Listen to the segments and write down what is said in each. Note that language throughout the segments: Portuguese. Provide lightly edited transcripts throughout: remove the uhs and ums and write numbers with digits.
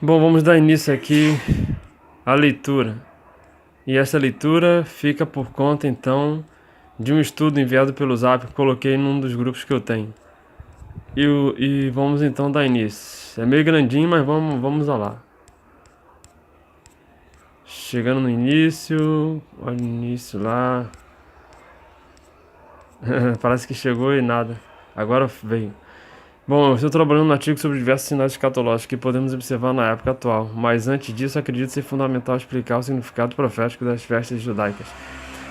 Bom, vamos dar início aqui à leitura. E essa leitura fica por conta, então, de um estudo enviado pelo Zap que coloquei num dos grupos que eu tenho. E vamos então dar início. É meio grandinho, mas vamos lá. Chegando no início, olha o início lá. Parece que chegou e nada. Agora veio. Bom, eu estou trabalhando no artigo sobre diversos sinais escatológicos que podemos observar na época atual, mas antes disso acredito ser fundamental explicar o significado profético das festas judaicas.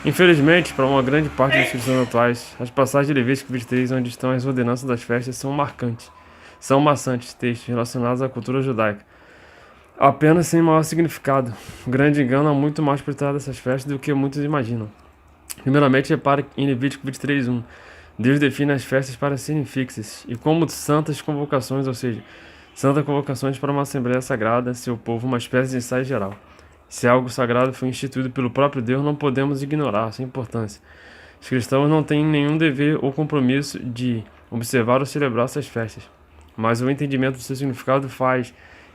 Infelizmente, para uma grande parte dos cristãos atuais, as passagens de Levítico 23, onde estão as ordenanças das festas, são marcantes. São maçantes textos relacionados à cultura judaica, apenas sem maior significado. O grande engano há muito mais por trás dessas festas do que muitos imaginam. Primeiramente, repare em Levítico 23:1. Deus define as festas para serem fixas e como santas convocações, ou seja, santas convocações para uma assembleia sagrada, seu povo, uma espécie de ensaio geral. Se algo sagrado foi instituído pelo próprio Deus, não podemos ignorar sua importância. Os cristãos não têm nenhum dever ou compromisso de observar ou celebrar essas festas, mas o entendimento do seu significado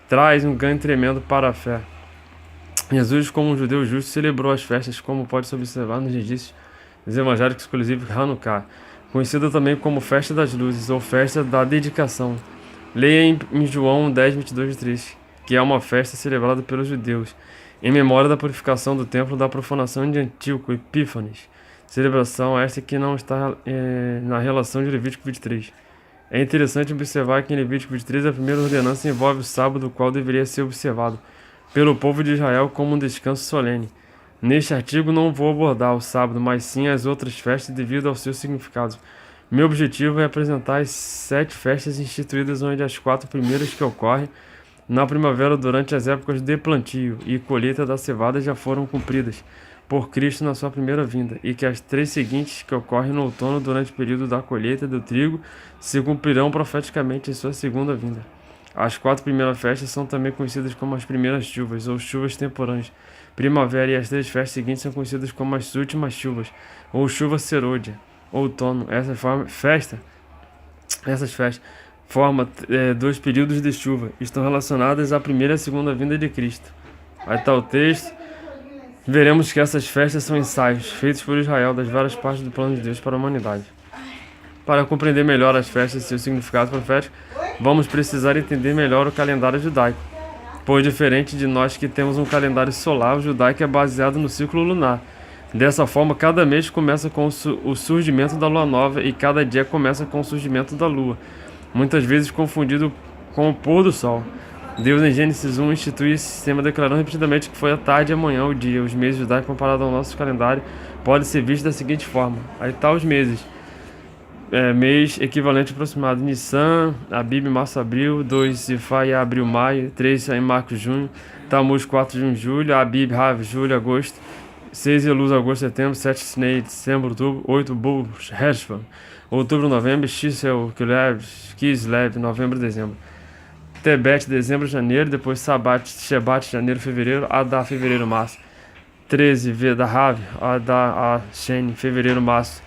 traz um ganho tremendo para a fé. Jesus, como um judeu justo, celebrou as festas, como pode-se observar nos registros dos evangélicos, inclusive Hanukkah, conhecida também como Festa das Luzes ou Festa da Dedicação. Leia em João 10, 22 e 3, que é uma festa celebrada pelos judeus, em memória da purificação do templo da profanação de Antíoco Epífanes. Celebração esta que não está na relação de Levítico 23. É interessante observar que em Levítico 23 a primeira ordenança envolve o sábado, o qual deveria ser observado pelo povo de Israel como um descanso solene. Neste artigo não vou abordar o sábado, mas sim as outras festas devido aos seus significados. Meu objetivo é apresentar as 7 festas instituídas, onde as 4 primeiras que ocorrem na primavera durante as épocas de plantio e colheita da cevada já foram cumpridas por Cristo na sua primeira vinda, e que as 3 seguintes que ocorrem no outono durante o período da colheita do trigo se cumprirão profeticamente em sua segunda vinda. As 4 primeiras festas são também conhecidas como as primeiras chuvas, ou chuvas temporãs. Primavera, e as 3 festas seguintes são conhecidas como as últimas chuvas, ou chuva serôdia. Outono. Essas festas formam 2 períodos de chuva. Estão relacionadas à primeira e à segunda vinda de Cristo. Aí está o texto. Veremos que essas festas são ensaios feitos por Israel das várias partes do plano de Deus para a humanidade. Para compreender melhor as festas e seu significado profético, vamos precisar entender melhor o calendário judaico. Pois, diferente de nós que temos um calendário solar, o judaico é baseado no ciclo lunar. Dessa forma, cada mês começa com o surgimento da lua nova e cada dia começa com o surgimento da lua, muitas vezes confundido com o pôr do sol. Deus, em Gênesis 1, institui esse sistema declarando repetidamente que foi a tarde e a manhã o dia. Os meses judaicos, comparados ao nosso calendário, podem ser vistos da seguinte forma. Aí tá os meses. Mês equivalente aproximado: Nissan, Abib, março, abril; 2, Zifá, abril, maio; 3, Marcos, junho; Tammuz, 4, junho, julho; Abib, Rav, julho, agosto; 6, Elul, agosto, setembro; 7, Snei, dezembro, outubro; 8, Bul, Heshvan, outubro, novembro; Shisel, Kislev, novembro, dezembro; Tebet, dezembro, janeiro; depois Sabat, Shebat, janeiro, fevereiro; Adar, fevereiro, março; 13, Vedahav, Adar, Shen, fevereiro, março.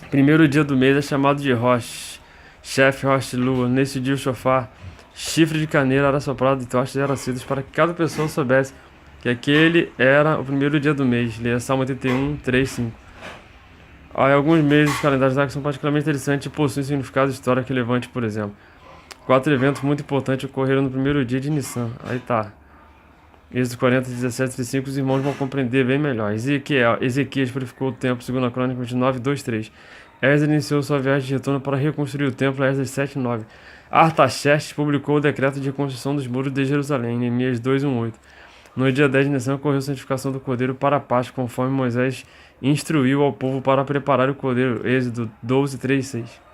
Primeiro dia do mês é chamado de Rosh, chefe Rosh Lua. Nesse dia o shofar, chifre de carneiro, era soprado e tochas eram acesas para que cada pessoa soubesse que aquele era o primeiro dia do mês. Leia Salmo 81, 3, 5. Há alguns meses os calendários judaicos são particularmente interessantes e possuem significado histórico relevante, por exemplo. 4 eventos muito importantes ocorreram no primeiro dia de Nissan. Aí tá. Êxodo 40, 17, 35, os irmãos vão compreender bem melhor. Ezequias purificou o templo, segundo a Crônica 29, 2, 3. Esdras iniciou sua viagem de retorno para reconstruir o templo, Esdras 7, 9. Artaxerxes publicou o decreto de reconstrução dos muros de Jerusalém, Neemias 2, 1, 8. No dia 10 de Nissan ocorreu a santificação do cordeiro para a Páscoa, conforme Moisés instruiu ao povo para preparar o cordeiro, Êxodo 12, 3, 6.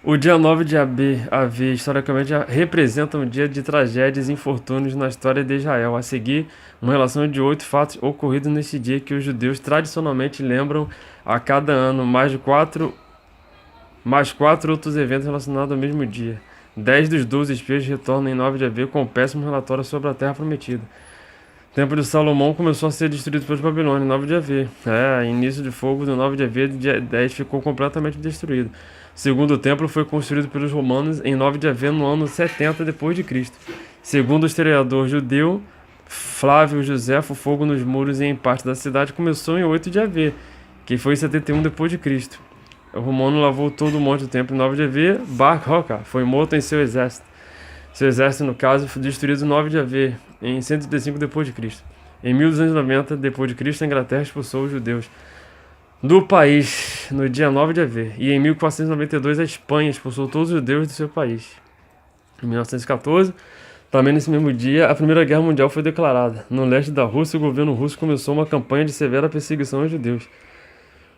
O dia 9 de Av, historicamente, representa um dia de tragédias e infortúnios na história de Israel. A seguir, uma relação de 8 fatos ocorridos nesse dia que os judeus tradicionalmente lembram a cada ano, mais 4 outros eventos relacionados ao mesmo dia. 10 dos 12 espias retornam em 9 de Av com um péssimo relatório sobre a terra prometida. O templo de Salomão começou a ser destruído pelos babilônios em 9 de Av. Início de fogo do 9 de Av, dia 10 ficou completamente destruído. Segundo templo foi construído pelos romanos em 9 de Avé no ano 70 depois de Cristo. Segundo o historiador judeu Flávio Josefo, o fogo nos muros e em parte da cidade começou em 8 de Avé, que foi em 71 depois de Cristo. O romano lavou todo o monte do templo em 9 de Avé. Bar Kokhba foi morto em seu exército. Seu exército, no caso, foi destruído em 9 de Avé, em 135 depois de Cristo. Em 1290 depois de Cristo, a Inglaterra expulsou os judeus do país no dia 9 de Avé. E em 1492 a Espanha expulsou todos os judeus do seu país. Em 1914, também nesse mesmo dia, a Primeira Guerra Mundial foi declarada. No leste da Rússia, o governo russo começou uma campanha de severa perseguição aos judeus.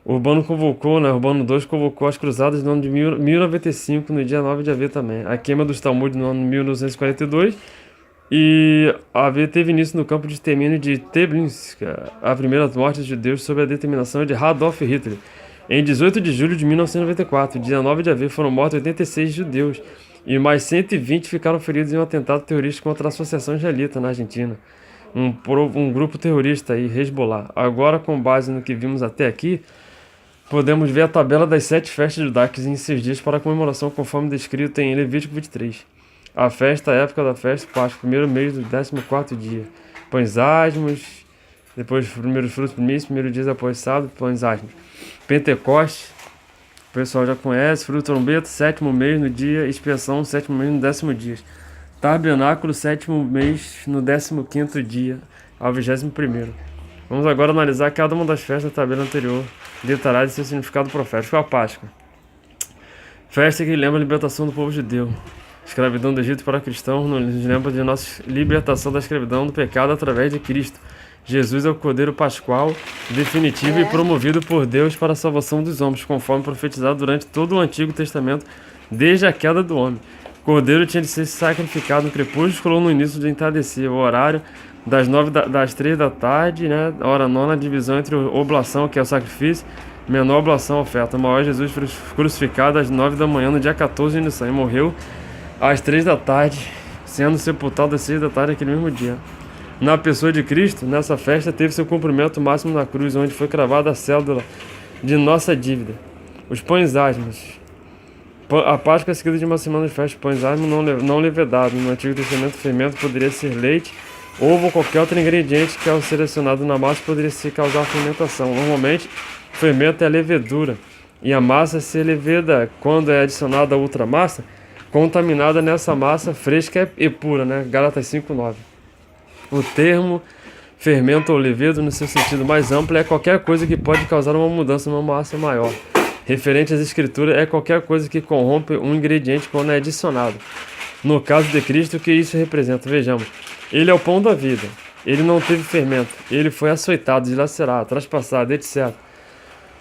Urbano II convocou as cruzadas no ano de 1095, no dia 9 de Avé também. A queima dos Talmudes no ano de 1942 e Avé teve início no campo de extermínio de Treblinka, a primeira morte dos judeus sob a determinação de Adolf Hitler. Em 18 de julho de 1994, dia 9 de Avé, foram mortos 86 judeus e mais 120 ficaram feridos em um atentado terrorista contra a Associação Israelita na Argentina. Um grupo terrorista aí, Hezbollah. Agora, com base no que vimos até aqui, podemos ver a tabela das 7 festas judaicas em 6 dias para a comemoração, conforme descrito em Levítico 23. A festa, a época da festa, Páscoa, primeiro mês do 14º dia. Pães asmos, depois primeiros frutos primícios, primeiro dia após sábado, pães asmos. Pentecostes, o pessoal já conhece, fruto trombeta, 7º mês no dia, expiação, 7º mês no 10º dia. Tabernáculo, 7º mês no 15º dia, ao 21º. Vamos agora analisar cada uma das festas da tabela anterior, detalhada e seu significado profético. A Páscoa. Festa que lembra a libertação do povo judeu. Escravidão do Egito para cristãos nos lembra de nossa libertação da escravidão do pecado através de Cristo. Jesus é o Cordeiro Pascual, definitivo e promovido por Deus para a salvação dos homens, conforme profetizado durante todo o Antigo Testamento, desde a queda do homem. O Cordeiro tinha de ser sacrificado no crepúsculo ou no início do entardecer, o horário das 3 da tarde, né? Hora nona, divisão entre oblação, que é o sacrifício, menor oblação, oferta. Maior Jesus foi crucificado às 9 da manhã, no dia 14 de Nissan, e morreu às 3 da tarde, sendo sepultado às 6 da tarde naquele mesmo dia. Na pessoa de Cristo, nessa festa, teve seu cumprimento máximo na cruz, onde foi cravada a cédula de nossa dívida. Os pães asmos. A Páscoa é seguida de uma semana de festa. Pães asmos não levedado. No Antigo Testamento, o fermento poderia ser leite, ovo ou qualquer outro ingrediente que, ao selecionado na massa, poderia se causar fermentação. Normalmente, o fermento é a levedura, e a massa se leveda quando é adicionada a outra massa, contaminada nessa massa fresca e pura, né? Gálatas 5:9. O termo fermento ou levedo, no seu sentido mais amplo, é qualquer coisa que pode causar uma mudança numa massa maior. Referente às escrituras, é qualquer coisa que corrompe um ingrediente quando é adicionado. No caso de Cristo, o que isso representa? Vejamos. Ele é o pão da vida. Ele não teve fermento. Ele foi açoitado, dilacerado, traspassado, etc.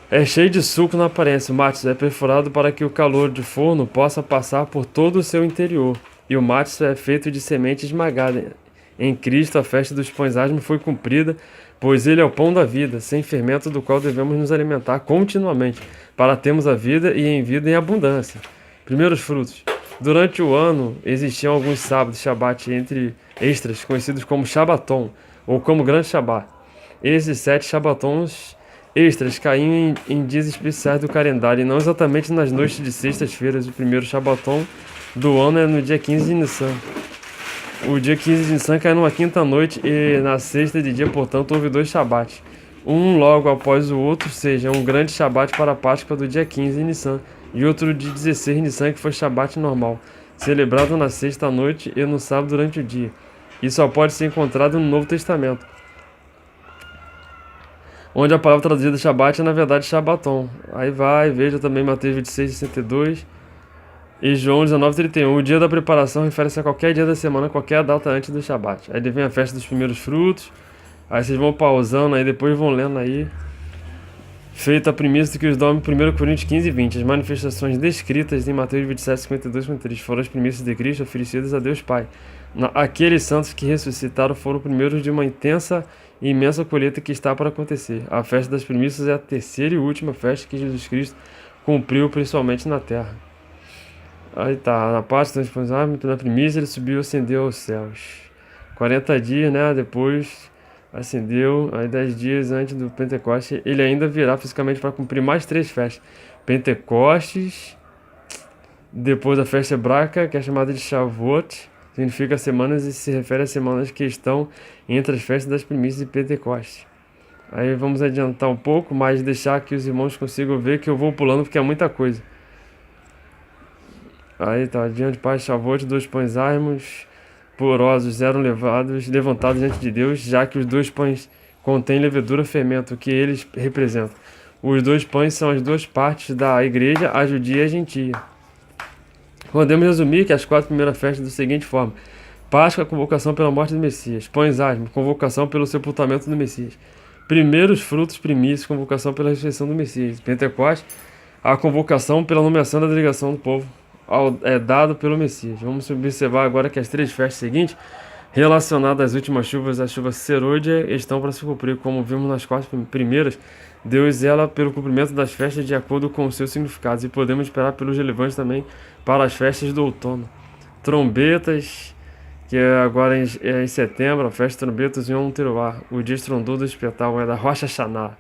É cheio de suco na aparência. O matis é perfurado para que o calor de forno possa passar por todo o seu interior. E o matis é feito de semente esmagada. Em Cristo, a festa dos pães asmos foi cumprida, pois ele é o pão da vida, sem fermento, do qual devemos nos alimentar continuamente, para termos a vida e em abundância. Primeiros frutos. Durante o ano, existiam alguns sábados, shabat, entre extras, conhecidos como Shabaton, ou como Grande Shabat. Esses 7 Shabatons extras caíam em dias especiais do calendário, e não exatamente nas noites de sextas-feiras. O primeiro Shabaton do ano é no dia 15 de Nissan. O dia 15 de Nissan cai numa quinta-noite, e na sexta de dia, portanto, houve 2 Shabats. Um logo após o outro, seja um grande Shabat para a Páscoa do dia 15 de Nissan, e outro de 16 de Nissan, que foi Shabat normal, celebrado na sexta-noite e no sábado durante o dia. Isso só pode ser encontrado no Novo Testamento, onde a palavra traduzida Shabat é na verdade Shabaton. Aí veja também Mateus 26:62 e João 19:31. O dia da preparação refere-se a qualquer dia da semana, qualquer data antes do Shabat. Aí vem a festa dos primeiros frutos. Aí vocês vão pausando aí, depois vão lendo aí. Feita a premissa do que os dá em 1 Coríntios 15:20. As manifestações descritas em Mateus 27:52-53 foram as premissas de Cristo oferecidas a Deus Pai. Aqueles santos que ressuscitaram foram primeiros de uma intensa e imensa colheita que está para acontecer. A festa das primícias é a terceira e última festa que Jesus Cristo cumpriu, principalmente na terra. Aí tá, na parte da primícia ele subiu e ascendeu aos céus. 40 dias, né, depois ascendeu, aí 10 dias antes do Pentecostes, ele ainda virá fisicamente para cumprir mais 3 festas. Pentecostes, Depois a festa hebraica, que é chamada de Shavuot, significa semanas e se refere às semanas que estão entre as festas das primícias e Pentecostes. Aí vamos adiantar um pouco, mas deixar que os irmãos consigam ver que eu vou pulando porque é muita coisa. Aí tá, diante Pai, Shavuot, 2 pães ármos porosos eram levantados diante de Deus, já que os 2 pães contêm levedura, fermento, que eles representam. Os 2 pães são as 2 partes da igreja, a judia e a gentia. Podemos resumir que as 4 primeiras festas da seguinte forma: Páscoa, convocação pela morte do Messias. Pães ázimos, convocação pelo sepultamento do Messias. Primeiros frutos, primícias, convocação pela ressurreição do Messias. Pentecostes, a convocação pela nomeação da delegação do povo dado pelo Messias. Vamos observar agora que as 3 festas seguintes, relacionadas às últimas chuvas, a chuva serôdia, estão para se cumprir. Como vimos nas 4 primeiras, Deus zela pelo cumprimento das festas de acordo com os seus significados, e podemos esperar pelos relevantes também para as festas do outono. Trombetas, que é agora em setembro, a festa de trombetas em Yom Teruah, o dia estrondoso do espetáculo, é da Rosh Hashanah.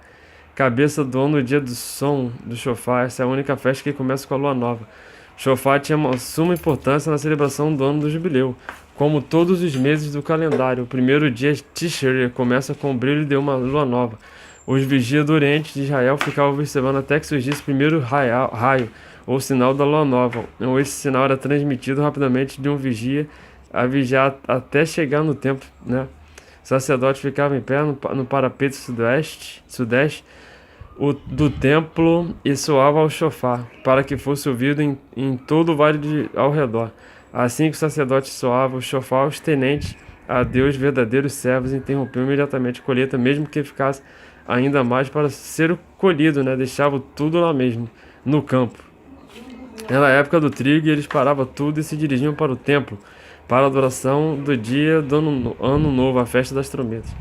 Cabeça do ano, o dia do som do shofar, essa é a única festa que começa com a lua nova. O shofar tinha uma suma importância na celebração do ano do jubileu. Como todos os meses do calendário, o primeiro dia Tishrei começa com o brilho de uma lua nova. Os vigias do Oriente de Israel ficavam observando até que surgisse o primeiro raio, ou sinal da lua nova. Ou esse sinal era transmitido rapidamente de um vigia a vigiar até chegar no templo, né? O sacerdote ficava em pé no parapeito sudeste do templo e soava ao shofar, para que fosse ouvido em todo o vale ao redor. Assim que o sacerdote soava o shofar, os tenentes a Deus, verdadeiros servos, interrompiam imediatamente a colheita, mesmo que ficasse ainda mais para ser colhido, né? Deixava tudo lá mesmo, no campo. Era a época do trigo e eles paravam tudo e se dirigiam para o templo, para a adoração do dia do ano novo, a festa das trombetas.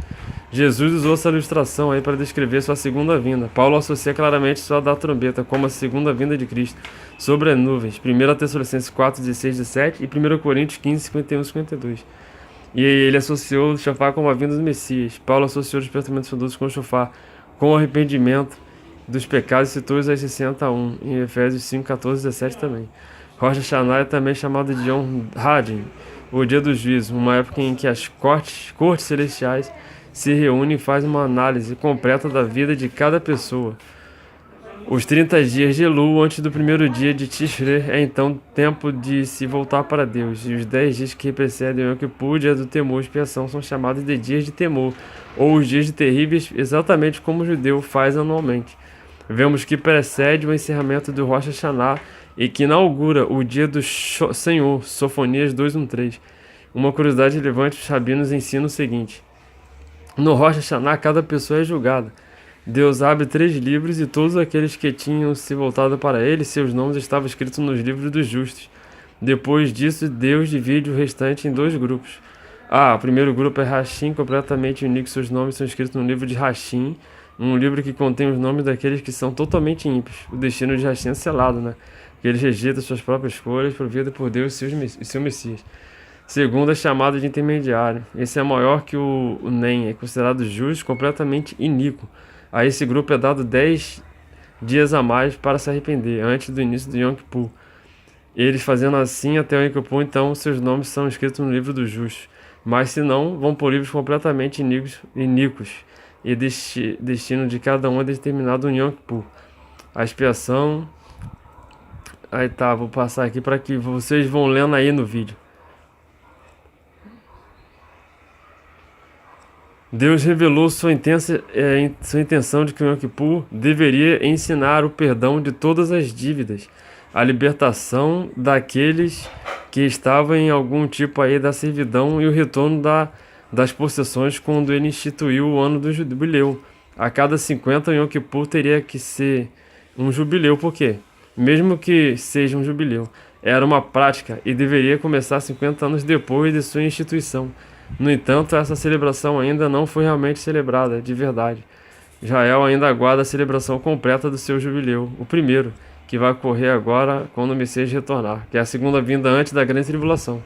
Jesus usou essa ilustração aí para descrever sua segunda vinda. Paulo associa claramente sua da trombeta como a segunda vinda de Cristo sobre as nuvens. 1 Tessalonicenses 4, 16, 17 e 1 Coríntios 15, 51 e 52. E ele associou o shofar com a vinda do Messias. Paulo associou os despertamentos fundosos com o shofar, com o arrependimento dos pecados, e citou as 61, em Efésios 5, 14 e 17 também. Rosh Hashanah é também chamado de Yom Hadin, o dia do juízo, uma época em que as cortes celestiais se reúnem e fazem uma análise completa da vida de cada pessoa. Os 30 dias de Elul antes do primeiro dia de Tishrei é então tempo de se voltar para Deus, e os 10 dias que precedem o Yom Kippur, dia do temor e expiação, são chamados de dias de temor, ou os dias de terríveis, exatamente como o judeu faz anualmente. Vemos que precede o encerramento do Rosh Hashanah e que inaugura o dia do Senhor, Sofonias 2:1-3. Uma curiosidade relevante, os rabinos ensinam o seguinte: no Rosh Hashanah, cada pessoa é julgada. Deus abre 3 livros e todos aqueles que tinham se voltado para ele, seus nomes estavam escritos nos livros dos justos. Depois disso, Deus divide o restante em 2 grupos. O primeiro grupo é Hashim, completamente único, seus nomes são escritos no livro de Hashim, um livro que contém os nomes daqueles que são totalmente ímpios. O destino de Hashim é selado, né? Que ele rejeita suas próprias escolhas, provida por Deus e seu Messias. Segundo é chamado de intermediário. Esse é maior que o Nem, é considerado justo, completamente iníquo. A esse grupo é dado 10 dias a mais para se arrepender, antes do início do Yom Kippur. Eles fazendo assim até o Yom Kippur, então seus nomes são escritos no livro dos justos. Mas se não, vão por livros completamente iníquos, e destino de cada um é determinado no Yom Kippur. A expiação... Aí tá, vou passar aqui para que vocês vão lendo aí no vídeo. Deus revelou sua intenção de que o Yom Kippur deveria ensinar o perdão de todas as dívidas, a libertação daqueles que estavam em algum tipo aí da servidão e o retorno das possessões quando ele instituiu o ano do jubileu. A cada 50, o Yom Kippur teria que ser um jubileu, por quê? Mesmo que seja um jubileu, era uma prática e deveria começar 50 anos depois de sua instituição. No entanto, essa celebração ainda não foi realmente celebrada, de verdade. Israel ainda aguarda a celebração completa do seu jubileu, o primeiro, que vai ocorrer agora quando o Messias retornar, que é a segunda vinda antes da grande tribulação.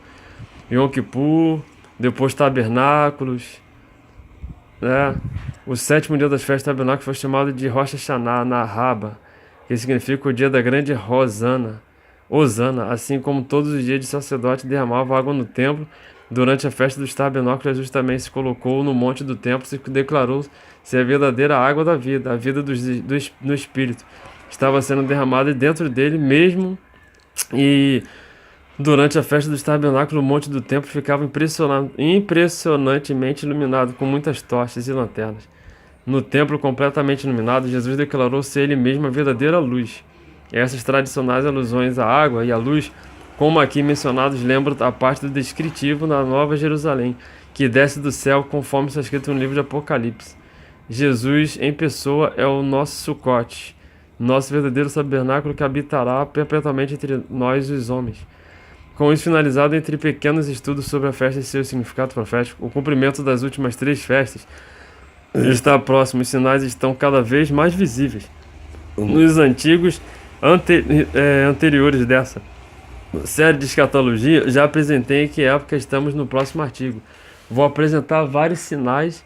Yom Kippur, depois tabernáculos, né? O 7º dia das festas tabernáculos foi chamado de Rosh Hashanah, na Raba, que significa o dia da grande Rosana, Hosana, assim como todos os dias de sacerdote derramava água no templo. Durante a festa dos tabernáculos, Jesus também se colocou no monte do templo e declarou ser a verdadeira água da vida, a vida do Espírito. Estava sendo derramada dentro dele mesmo, e durante a festa dos tabernáculos, o monte do templo ficava impressionantemente iluminado, com muitas tochas e lanternas. No templo completamente iluminado, Jesus declarou ser ele mesmo a verdadeira luz. Essas tradicionais alusões à água e à luz, como aqui mencionados, lembram a parte do descritivo na Nova Jerusalém, que desce do céu, conforme está escrito no livro de Apocalipse. Jesus em pessoa é o nosso Sucote, nosso verdadeiro tabernáculo que habitará perpetuamente entre nós os homens. Com isso finalizado, entre pequenos estudos sobre a festa e seu significado profético, o cumprimento das últimas 3 festas está próximo, os sinais estão cada vez mais visíveis. Nos antigos anteriores dessa série de escatologia, já apresentei em que época estamos no próximo artigo. Vou apresentar vários sinais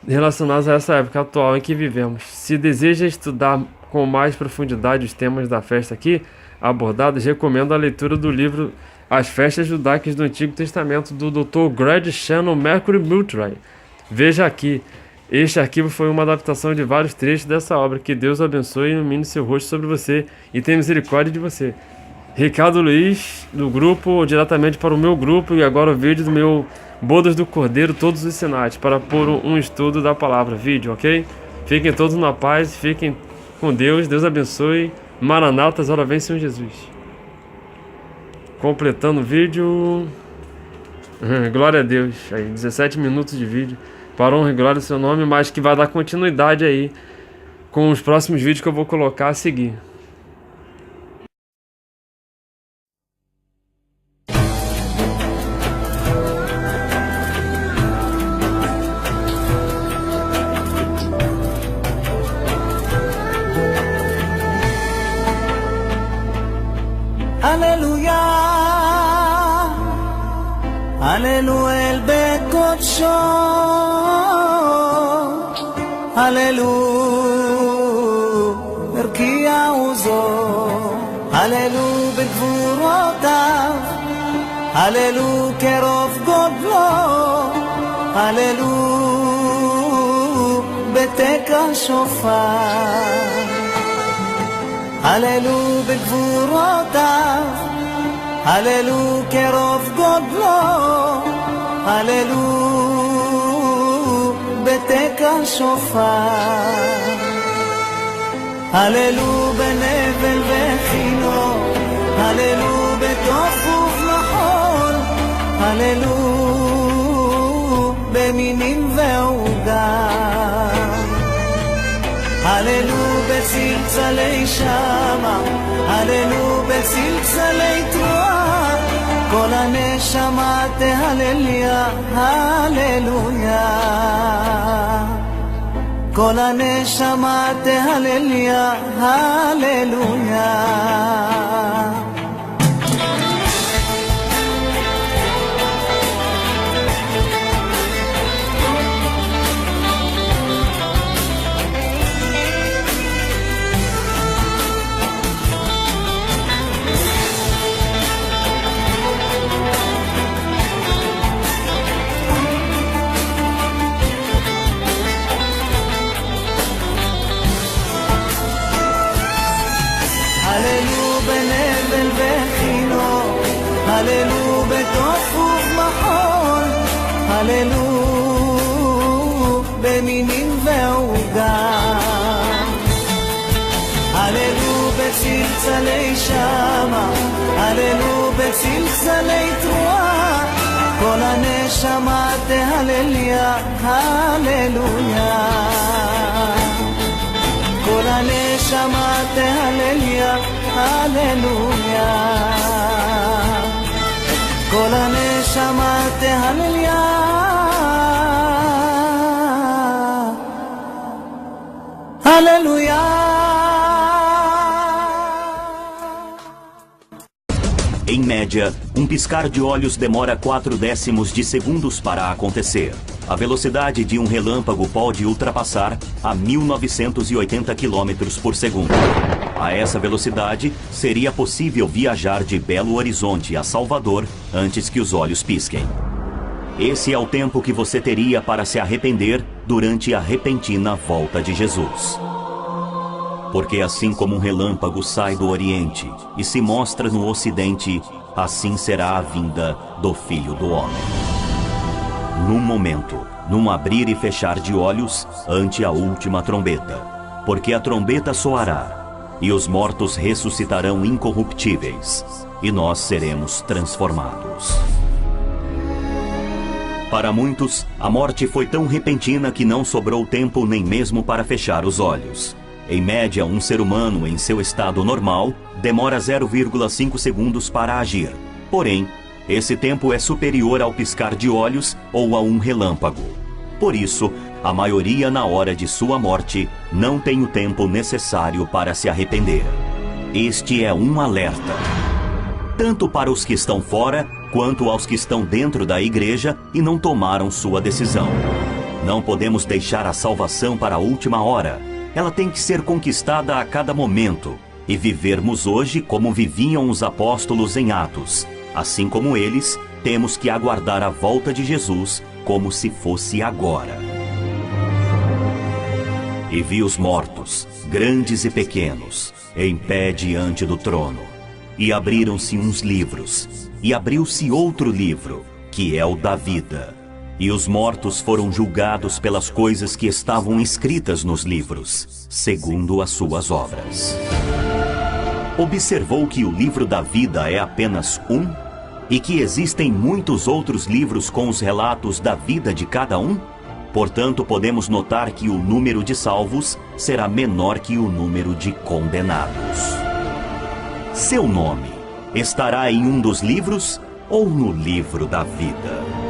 relacionados a essa época atual em que vivemos. Se deseja estudar com mais profundidade os temas da festa aqui abordados, recomendo a leitura do livro As Festas Judaicas do Antigo Testamento, do Dr. Greg Shannon Mercury Multry. Veja aqui. Este arquivo foi uma adaptação de vários trechos dessa obra. Que Deus abençoe e ilumine seu rosto sobre você e tenha misericórdia de você. Ricardo Luiz, do grupo, diretamente para o meu grupo, e agora o vídeo do meu Bodas do Cordeiro, todos os sinais, para pôr um estudo da palavra. Vídeo, ok? Fiquem todos na paz, fiquem com Deus, Deus abençoe. Maranatas, ora vem Senhor Jesus. Completando o vídeo. Glória a Deus. Aí, 17 minutos de vídeo. Para honra e glória do seu nome, mas que vai dar continuidade aí com os próximos vídeos que eu vou colocar a seguir. Aleluya, aleluya el bekocho, aleluya erkia uzo, aleluya begvurotav, aleluya kerov godlo, aleluya beteka shofar. הללו בגבורותיו, הללו כרוב גודלו, הללו בתקע שופר, הללו בנבל וחינו, הללו בתוך ובנחול, הללו במינים ועוגה, הללו בצלצלי שמה, הללו בצלצלי תרועה, כל הנשמה תהלליה, הללויה, כל הנשמה תהלליה, הללויה. הללו בנבל וחינו, הללו בתוך ובמחול, הללו במינים ועוגה, הללו בצלצלי שמה, הללו בצלצלי תרועה, כל הנשמה תהלליה, הללויה, כל הנשמה תהלליה, הללויה, כל הנשמה תהלליה, הללויה. Em média, um piscar de olhos demora 0,4 de segundos para acontecer. A velocidade de um relâmpago pode ultrapassar a 1980 km por segundo. A essa velocidade, seria possível viajar de Belo Horizonte a Salvador antes que os olhos pisquem. Esse é o tempo que você teria para se arrepender durante a repentina volta de Jesus. Porque assim como um relâmpago sai do Oriente e se mostra no Ocidente, assim será a vinda do Filho do Homem. Num momento, num abrir e fechar de olhos, ante a última trombeta. Porque a trombeta soará, e os mortos ressuscitarão incorruptíveis, e nós seremos transformados. Para muitos, a morte foi tão repentina que não sobrou tempo nem mesmo para fechar os olhos. Em média, um ser humano em seu estado normal demora 0,5 segundos para agir. Porém, esse tempo é superior ao piscar de olhos ou a um relâmpago. Por isso, a maioria na hora de sua morte não tem o tempo necessário para se arrepender. Este é um alerta, tanto para os que estão fora, quanto aos que estão dentro da igreja e não tomaram sua decisão. Não podemos deixar a salvação para a última hora. Ela tem que ser conquistada a cada momento e vivermos hoje como viviam os apóstolos em Atos. Assim como eles, temos que aguardar a volta de Jesus como se fosse agora. E vi os mortos, grandes e pequenos, em pé diante do trono. E abriram-se uns livros, e abriu-se outro livro, que é o da vida. E os mortos foram julgados pelas coisas que estavam escritas nos livros, segundo as suas obras. Observou que o livro da vida é apenas um? E que existem muitos outros livros com os relatos da vida de cada um? Portanto, podemos notar que o número de salvos será menor que o número de condenados. Seu nome estará em um dos livros ou no livro da vida?